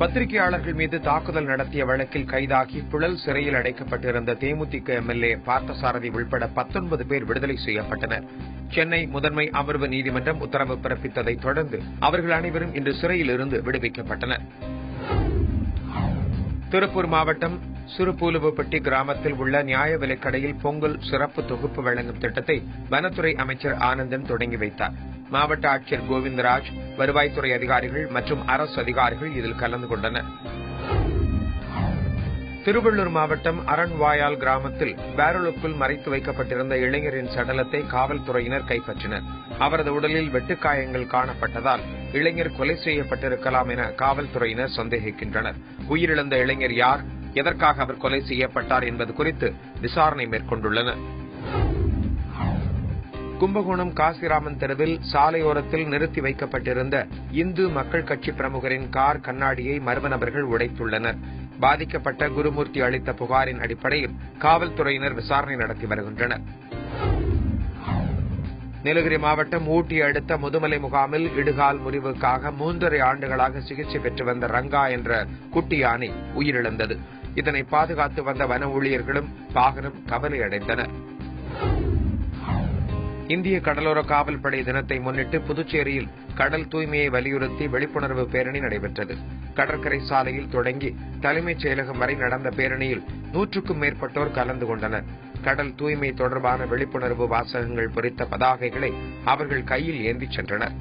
பத்திரிகையாளர்கள் மீது தாக்குதல் நடத்திய வழக்கில் கைதாகி புழல் சிறையில் அடைக்கப்பட்டிருந்த தேமுதிக எம்எல்ஏ பார்த்தசாரதி உள்பட 19 பேர் விடுதலை செய்யப்பட்டனர். சென்னை முதன்மை அமர்வு நீதிமன்றம் உத்தரவு பிறப்பித்ததைத் தொடர்ந்து அவர்கள் அனைவரும் இன்று சிறையில் இருந்து விடுவிக்கப்பட்டனர். திருப்பூர் மாவட்டம் சிறுபூலுவப்பட்டி கிராமத்தில் உள்ள நியாய விலைக்கடையில் பொங்கல் சிறப்பு தொகுப்பு வழங்கும் திட்டத்தை வனத்துறை அமைச்சர் ஆனந்தன் தொடங்கி வைத்தார். மாவட்ட ஆட்சியர் கோவிந்தராஜ், வருவாய்த்துறை அதிகாரிகள் மற்றும் அரசு அதிகாரிகள் இதில் கலந்து கொண்டனர். திருவள்ளூர் மாவட்டம் அரண்வாயால் கிராமத்தில் பேரலுக்குள் மறைத்து வைக்கப்பட்டிருந்த இளைஞரின் சடலத்தை காவல்துறையினர் கைப்பற்றினர். அவரது உடலில் வெட்டுக்காயங்கள் காணப்பட்டதால் இளைஞர் கொலை செய்யப்பட்டிருக்கலாம் என காவல்துறையினர் சந்தேகிக்கின்றனர். உயிரிழந்த இளைஞர் யார், எதற்காக அவர் கொலை செய்யப்பட்டார் என்பது குறித்து விசாரணை மேற்கொண்டுள்ளனர். கும்பகோணம் காசிராமன் தெருவில் சாலையோரத்தில் நிறுத்தி வைக்கப்பட்டிருந்த இந்து மக்கள் கட்சி பிரமுகரின் கார் கண்ணாடியை மர்ம நபர்கள் உடைத்துள்ளனர். பாதிக்கப்பட்ட குருமூர்த்தி அளித்த புகாரின் அடிப்படையில் காவல்துறையினர் விசாரணை நடத்தி வருகின்றனர். நீலகிரி மாவட்டம் ஊட்டி அடுத்த முதுமலை முகாமில் இடுகால் முறிவுக்காக 3.5 ஆண்டுகளாக சிகிச்சை பெற்று வந்த ரங்கா என்ற குட்டி யானை உயிரிழந்தது. இதனை பாதுகாத்து வந்த வன ஊழியர்களும் பாகனும் கவலை அடைந்தனர். இந்திய கடலோர காவல்படை தினத்தை முன்னிட்டு புதுச்சேரியில் கடல் தூய்மையை வலியுறுத்தி விழிப்புணர்வு பேரணி நடைபெற்றது. கடற்கரை சாலையில் தொடங்கி தலைமைச் செயலகம் வரை நடந்த பேரணியில் 100க்கும் மேற்பட்டோர் கலந்து கொண்டனர். கடல் தூய்மை தொடர்பான விழிப்புணர்வு வாசகங்கள் பொறித்த பதாகைகளை அவர்கள் கையில் ஏந்திச் சென்றனர்.